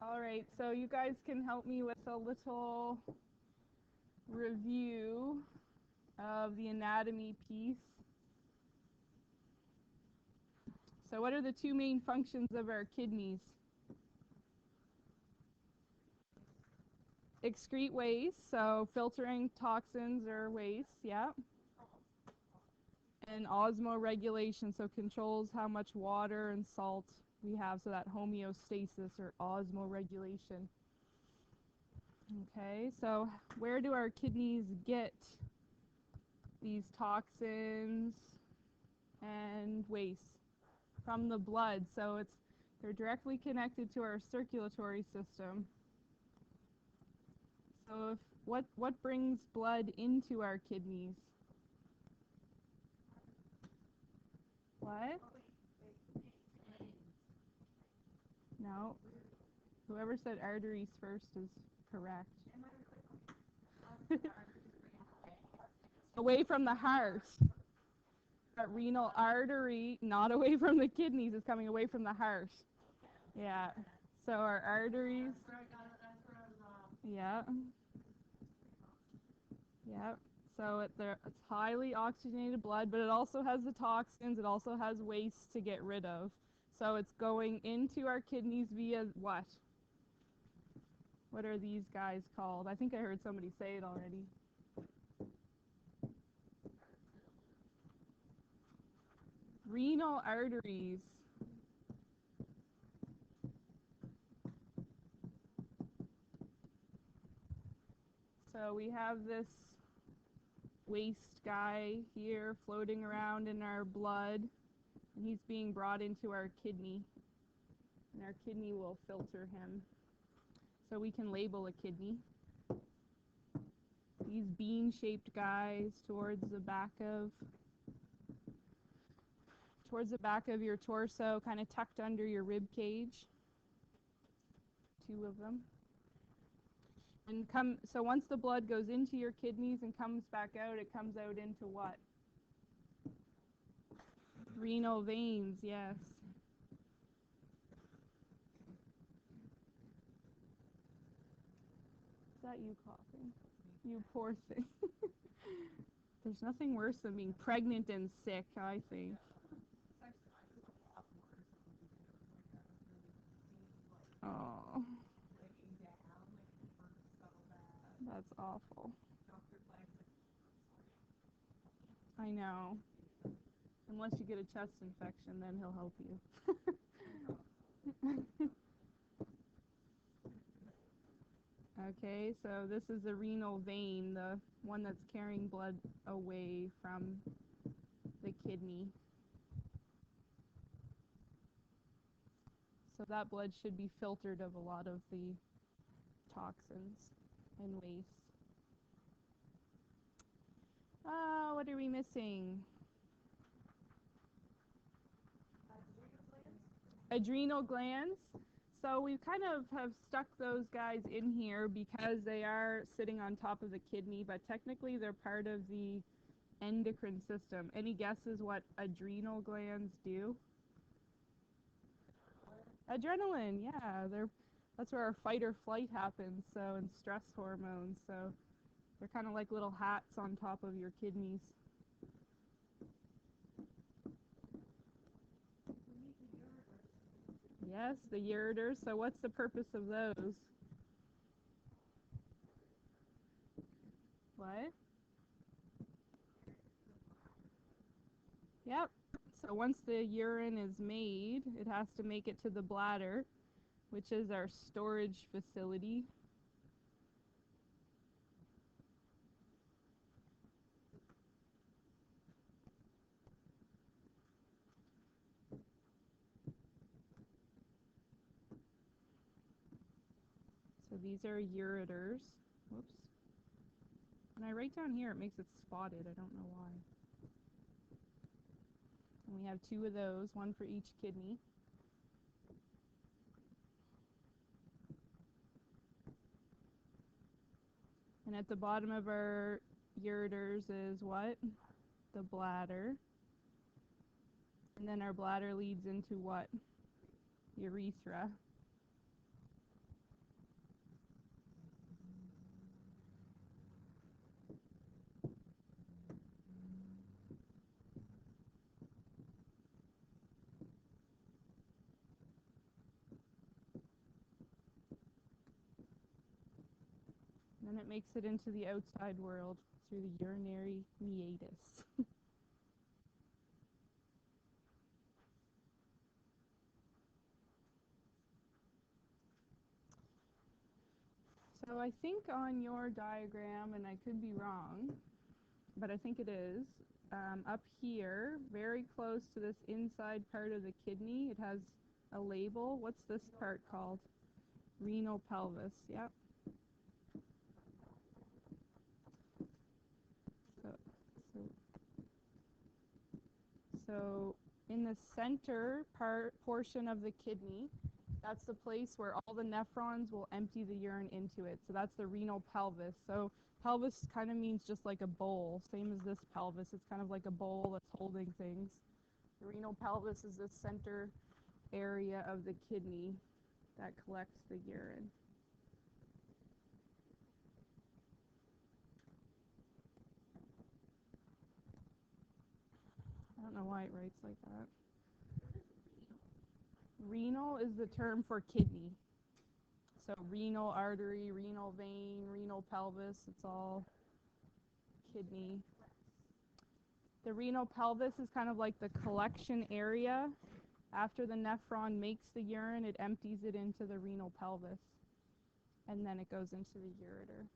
All right, so you guys can help me with a little review of the anatomy piece. So what are the two main functions of our kidneys? Excrete waste, so filtering toxins or waste, yeah. And osmoregulation, so controls how much water and salt we have, so that homeostasis or osmoregulation. Okay, so where do our kidneys get these toxins and waste? From the blood, so they're directly connected to our circulatory system. So what brings blood into our kidneys? What? No. Whoever said arteries first is correct. Away from the heart. But renal artery, not away from the kidneys, is coming away from the heart. Yeah. So our arteries. Yeah. Yeah. So it's highly oxygenated blood, but it also has the toxins. It also has waste to get rid of. So it's going into our kidneys via what? What are these guys called? I think I heard somebody say it already. Renal arteries. So we have this waste guy here floating around in our blood, and he's being brought into our kidney, and our kidney will filter him. So we can label a kidney. These bean-shaped guys towards the back of your torso, kind of tucked under your rib cage. Two of them. And so once the blood goes into your kidneys and comes back out, it comes out into what? Renal veins, yes. Is that you coughing? You poor thing. There's nothing worse than being pregnant and sick, I think. Oh, that's awful. I know. Unless you get a chest infection, then he'll help you. Okay, so this is the renal vein, the one that's carrying blood away from the kidney. So that blood should be filtered of a lot of the toxins and waste. What are we missing? Adrenal glands. So we kind of have stuck those guys in here because they are sitting on top of the kidney, but technically they're part of the endocrine system. Any guesses what adrenal glands do? Adrenaline, yeah. That's where our fight or flight happens, so, and stress hormones. So they're kind of like little hats on top of your kidneys. Yes, the ureters. So what's the purpose of those? What? Yep. So once the urine is made, it has to make it to the bladder, which is our storage facility. So these are ureters. Whoops. When I write down here, it makes it spotted. I don't know why. And we have two of those, one for each kidney. And at the bottom of our ureters is what? The bladder. And then our bladder leads into what? Urethra. then it makes it into the outside world through the urinary meatus. So I think on your diagram, and I could be wrong, but I think it is, up here, very close to this inside part of the kidney, it has a label. What's this part called? Renal pelvis, yep. So, so, so in the center portion of the kidney, that's the place where all the nephrons will empty the urine into it. So that's the renal pelvis. So pelvis kind of means just like a bowl, same as this pelvis. It's kind of like a bowl that's holding things. The renal pelvis is the center area of the kidney that collects the urine. I don't know why it writes like that. Renal is the term for kidney. So renal artery, renal vein, renal pelvis, it's all kidney. The renal pelvis is kind of like the collection area. After the nephron makes the urine, it empties it into the renal pelvis, and then it goes into the ureter.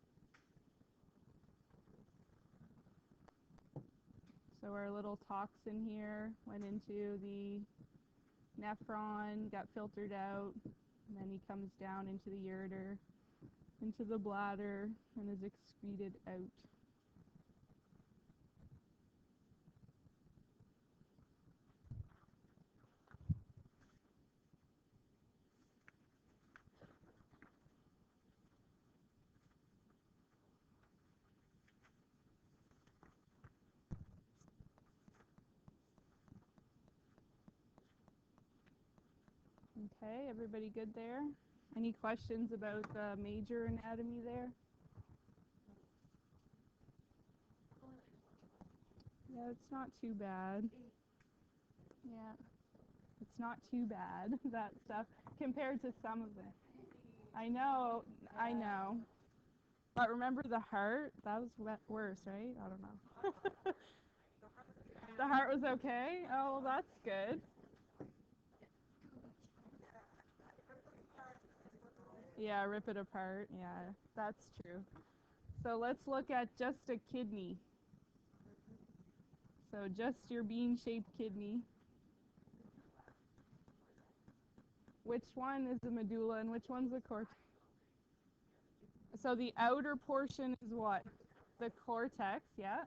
So our little toxin here went into the nephron, got filtered out, and then he comes down into the ureter, into the bladder, and is excreted out. Okay, everybody good there? Any questions about the major anatomy there? Yeah, it's not too bad. Yeah, it's not too bad, that stuff, compared to some of it. I know. But remember the heart? That was worse, right? I don't know. The heart was okay? Oh, well, that's good. Yeah, rip it apart. Yeah, that's true. So let's look at just a kidney. So just your bean-shaped kidney. Which one is the medulla and which one's the cortex? So the outer portion is what? The cortex, yeah.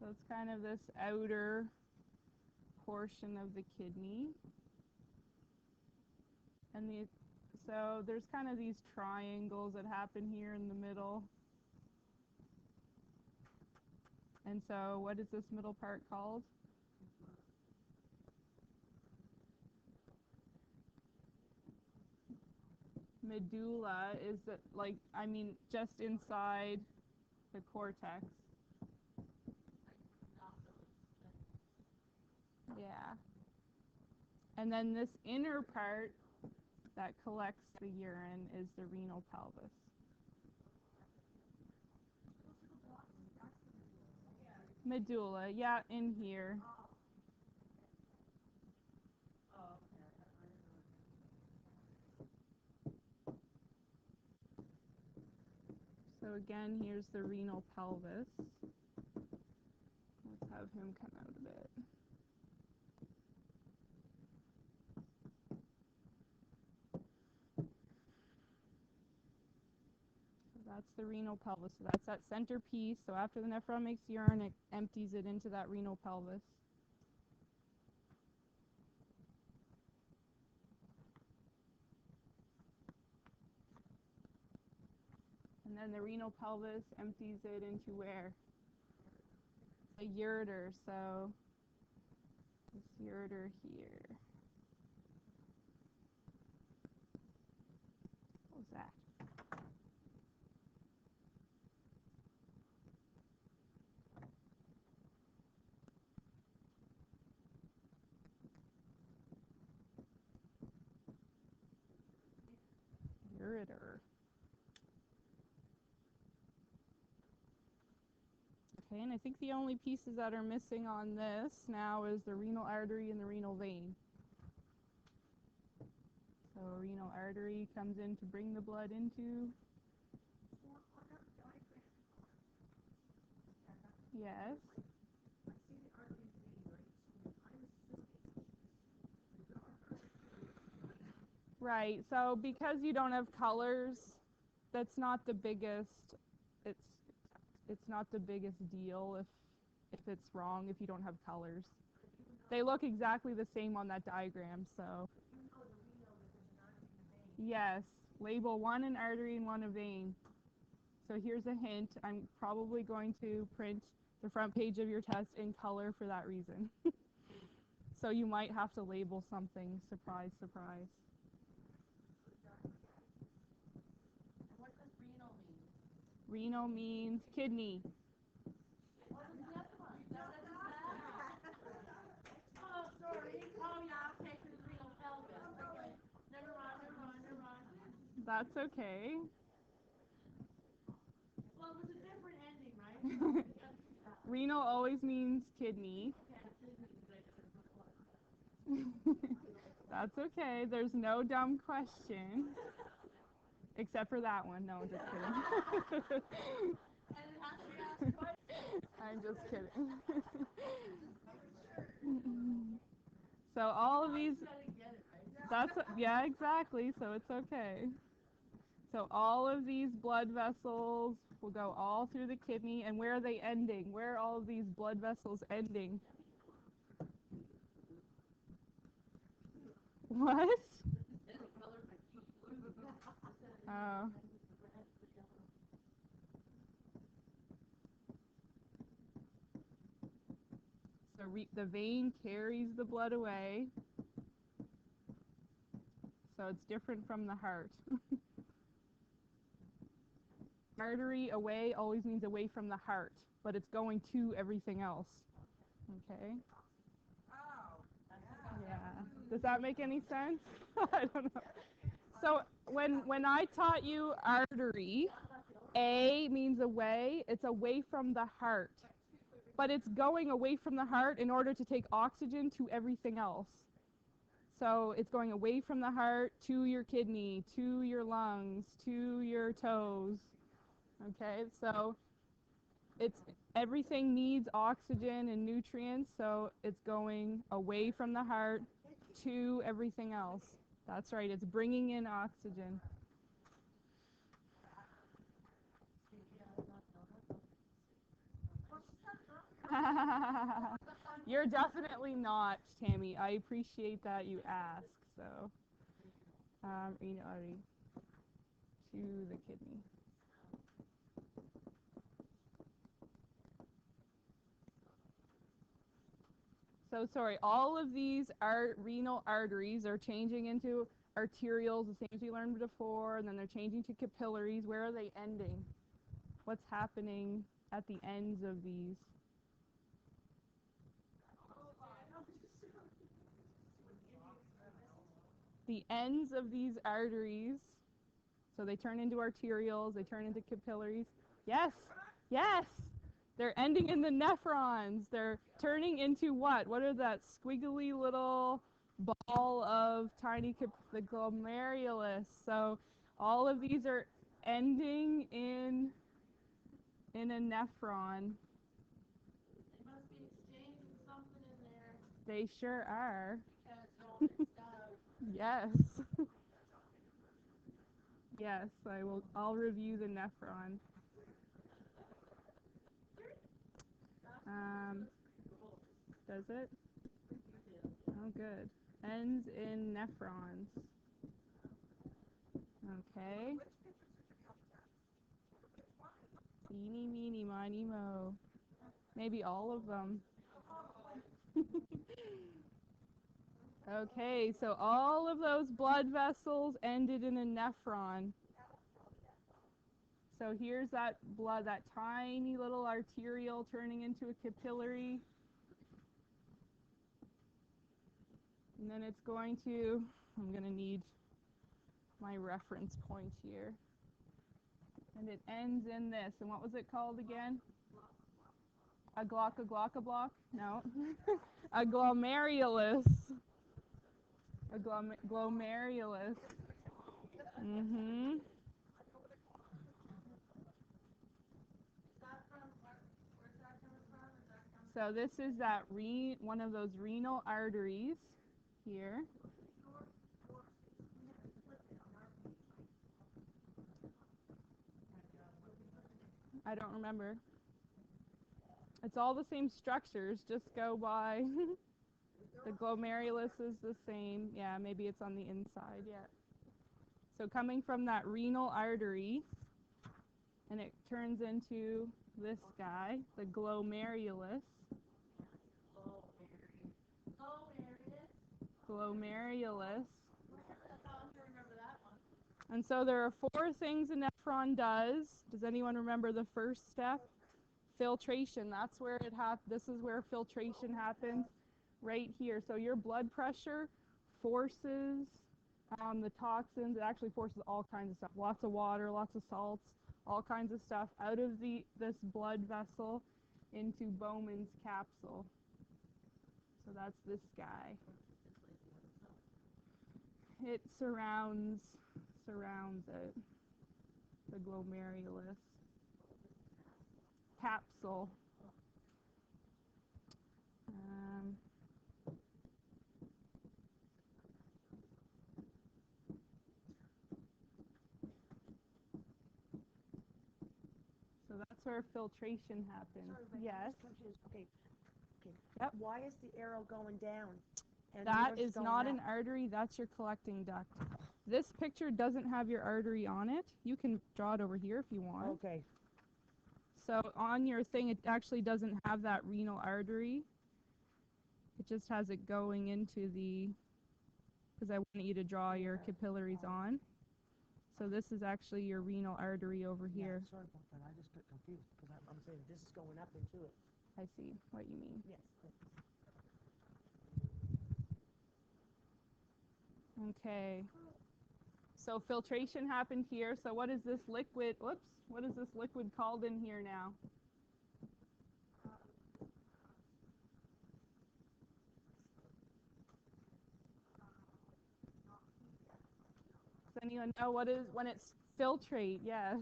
So it's kind of this outer portion of the kidney. And so there's kind of these triangles that happen here in the middle. And so what is this middle part called? Medulla is just inside the cortex. Yeah. And then this inner part that collects the urine is the renal pelvis. Medulla, yeah, in here. So again, here's the renal pelvis. Let's have him come out of it. So that's the renal pelvis. So that's that center piece. So after the nephron makes urine, it empties it into that renal pelvis. And then the renal pelvis empties it into where? The ureter. So this ureter here. What was that? ureter. Okay, and I think the only pieces that are missing on this now is the renal artery and the renal vein. So renal artery comes in to bring the blood into. Yes. Right. So because you don't have colors, that's not the biggest. It's it's not the biggest deal if it's wrong if you don't have colors. They look exactly the same on that diagram. So yes, label one an artery and one a vein. So here's a hint. I'm probably going to print the front page of your test in color for that reason. So you might have to label something. Surprise, surprise. What does renal mean? Renal means kidney. What was the other one? Oh, sorry. Oh, yeah, okay, for the renal pelvis. Okay. Never mind. That's okay. Well, it was a different ending, right? Renal always means kidney. That's okay. There's no dumb question. Except for that one. No, I'm just kidding. I'm just kidding. So all of these, that's, yeah, exactly. So it's okay. So all of these blood vessels will go all through the kidney. And where are they ending? Where are all of these blood vessels ending? What? Oh. So the vein carries the blood away. So it's different from the heart. Artery away always means away from the heart, but it's going to everything else. Okay? Yeah. Does that make any sense? I don't know. So when I taught you artery, A means away. It's away from the heart. But it's going away from the heart in order to take oxygen to everything else. So it's going away from the heart to your kidney, to your lungs, to your toes. Okay? So it's everything needs oxygen and nutrients, so it's going away from the heart to everything else. That's right, it's bringing in oxygen. You're definitely not, Tammy. I appreciate that you ask. So, renal artery to the kidney. So sorry, all of these renal arteries are changing into arterioles, the same as we learned before, and then they're changing to capillaries. Where are they ending? What's happening at the ends of these? The ends of these arteries, so they turn into arterioles, they turn into capillaries. Yes, yes, they're ending in the nephrons. They're turning into what? What are that squiggly little ball of tiny the glomerulus? So all of these are ending in a nephron. They must be exchanging something in there. They sure are. Because it's all mixed up. Yes. Yes, I'll review the nephron. Does it? Oh, good. Ends in nephrons. Okay. Eeny, meeny, miny, mo. Maybe all of them. Okay, so all of those blood vessels ended in a nephron. So here's that blood, that tiny little arteriole turning into a capillary. And then it's going to, I'm going to need my reference point here. And it ends in this. And what was it called again? A block? No. A glomerulus. A glomerulus. Mhm. So this is that one of those renal arteries here. I don't remember. It's all the same structures, just go by. The glomerulus is the same. Yeah, maybe it's on the inside. Yeah. So coming from that renal artery, and it turns into this guy, the glomerulus. Glomerulus. And so there are 4 things a nephron does. Does anyone remember the first step? Filtration. That's where this is where filtration happens, right here. So your blood pressure forces the toxins. It actually forces all kinds of stuff. Lots of water, lots of salts, all kinds of stuff out of this blood vessel into Bowman's capsule. So that's this guy. It surrounds it, the glomerulus. Capsule. So that's where filtration happens. Sorry, Yes. Okay. Yep. Why is the arrow going down? And That yours is going not up? an artery, that's your collecting duct. This picture doesn't have your artery on it. You can draw it over here if you want. Okay. So on your thing, it actually doesn't have that renal artery. It just has it going into because I want you to draw your capillaries on. So this is actually your renal artery over here. Sorry about that. I just got confused because I'm saying this is going up into it. I see what you mean. Yes. Okay. So filtration happened here. So what is this liquid? Whoops. What is this liquid called in here now? Does anyone know what is when it's filtrate? Yes.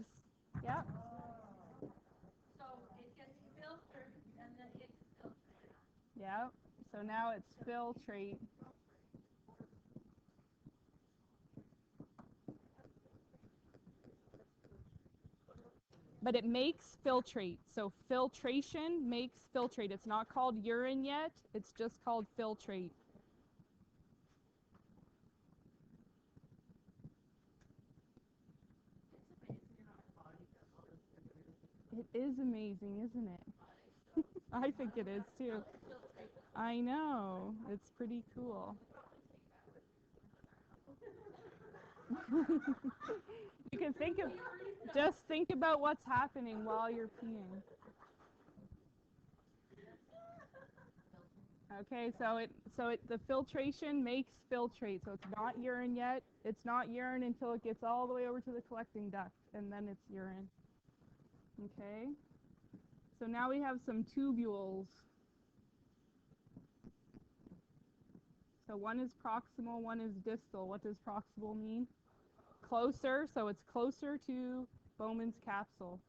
Yep. So it gets filtered and then it's filtered. Yep. So now it's filtrate. But it makes filtrate. So filtration makes filtrate. It's not called urine yet. It's just called filtrate. It is amazing, isn't it? I think it is too. I know. It's pretty cool. You can just think about what's happening while you're peeing. Okay, the filtration makes filtrate. So it's not urine yet. It's not urine until it gets all the way over to the collecting duct, and then it's urine. Okay. So now we have some tubules. So one is proximal, one is distal. What does proximal mean? Closer, so it's closer to Bowman's capsule.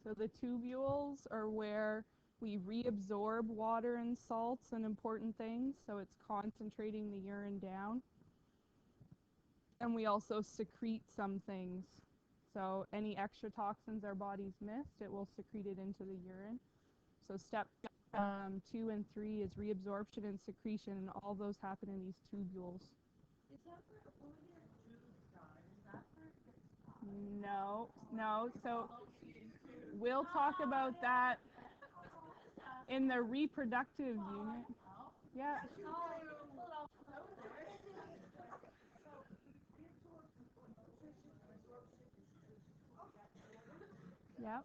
So the tubules are where we reabsorb water and salts and important things, so it's concentrating the urine down. And we also secrete some things. So any extra toxins our bodies missed, it will secrete it into the urine. So step 2 and 3 is reabsorption and secretion, and all those happen in these tubules. Is that where the tubes are? Is that where it gets No. So we'll talk about that in the reproductive unit. Yeah. Yep.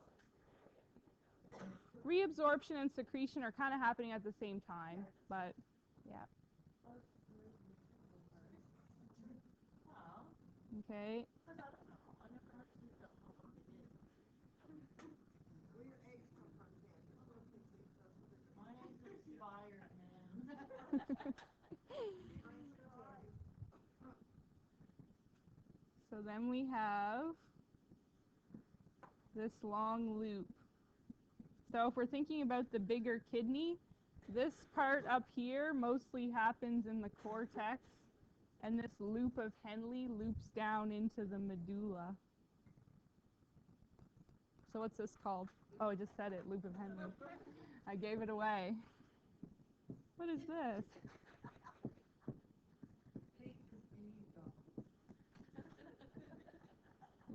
Reabsorption and secretion are kind of happening at the same time, but yeah. Okay. So then we have this long loop. So if we're thinking about the bigger kidney, this part up here mostly happens in the cortex, and this loop of Henle loops down into the medulla. So what's this called? Oh, I just said it, loop of Henle. I gave it away. What is this?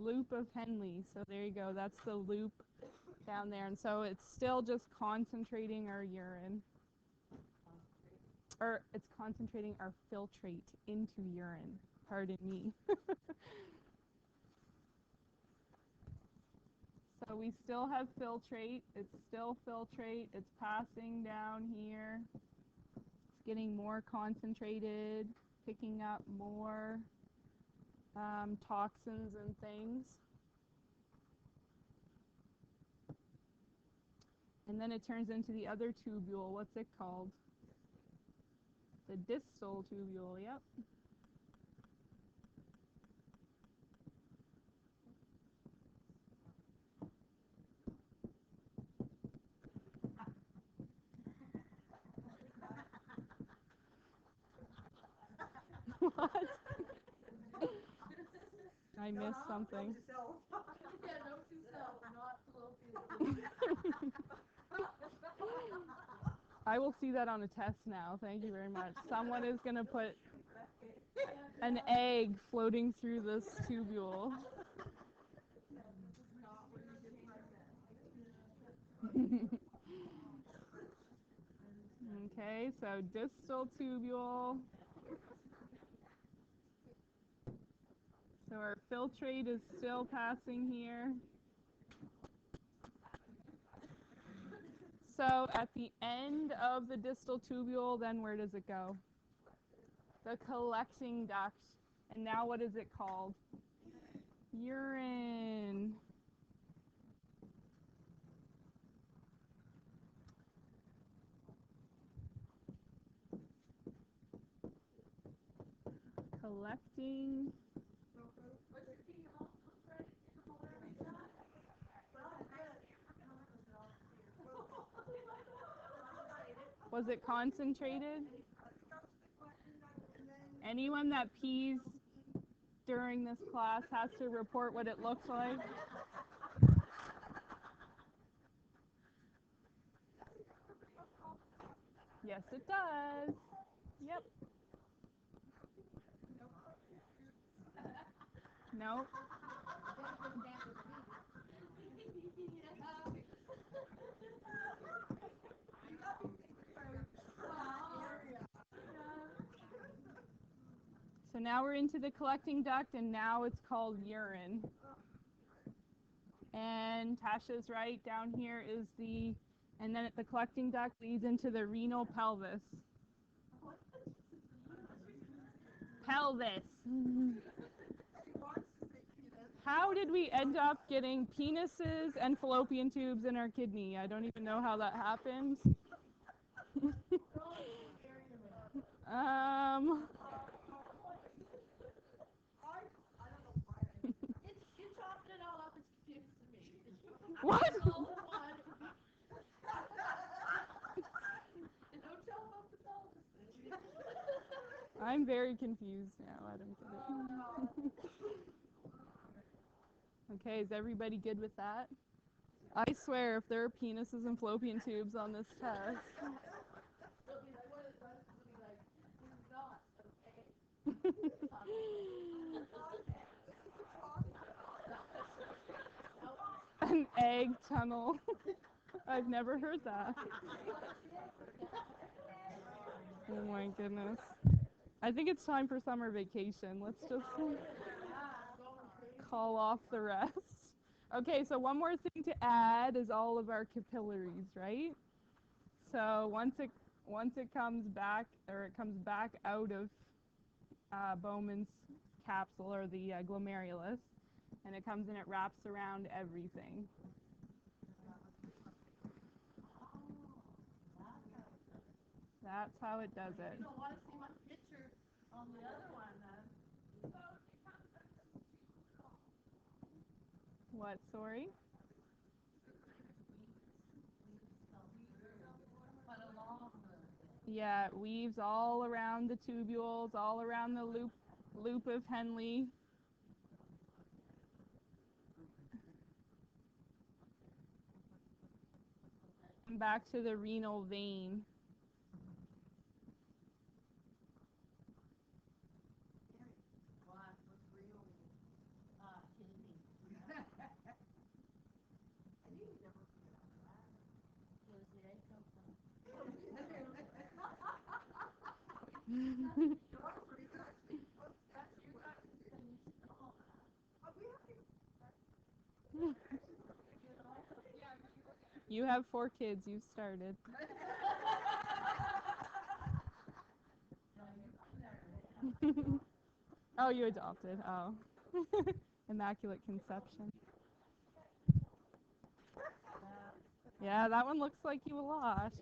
Loop of Henle. So there you go. That's the loop down there. And so it's still just concentrating our urine. Or it's concentrating our filtrate into urine. Pardon me. So we still have filtrate. It's still filtrate. It's passing down here. It's getting more concentrated, picking up more toxins and things. And then it turns into the other tubule. What's it called? The distal tubule, yep. What? I missed something. I will see that on a test now. Thank you very much. Someone is going to put an egg floating through this tubule. Okay, so distal tubule. So our filtrate is still passing here. So at the end of the distal tubule, then where does it go? The collecting duct. And now what is it called? Urine. Collecting. Was it concentrated? Anyone that pees during this class has to report what it looks like. Yes, it does. Yep. Nope. So now we're into the collecting duct, and now it's called urine. And Tasha's right, down here is and then the collecting duct leads into the renal pelvis. Pelvis. How did we end up getting penises and fallopian tubes in our kidney? I don't even know how that happened. You chopped it all up. It's confusing me. What? Don't tell about the pelvis. I'm very confused now. I don't get it. Okay, is everybody good with that? I swear, if there are penises and fallopian tubes on this test. An egg tunnel. I've never heard that. Oh my goodness. I think it's time for summer vacation. Let's just call off the rest. Okay, so one more thing to add is all of our capillaries, right? So once it comes back, or it comes back out of Bowman's capsule, or the glomerulus, and it comes and it wraps around everything. That's how it does it. You don't want to see my picture on the other one, then. What, sorry? Yeah, it weaves all around the tubules, all around the loop of Henle. And back to the renal vein. You have 4 kids, you started. Oh, you adopted. Oh. Immaculate conception. Yeah, that one looks like you a lot.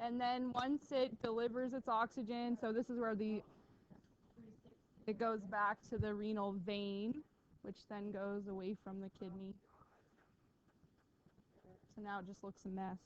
And then once it delivers its oxygen, so this is where it goes back to the renal vein, which then goes away from the kidney. So now it just looks a mess.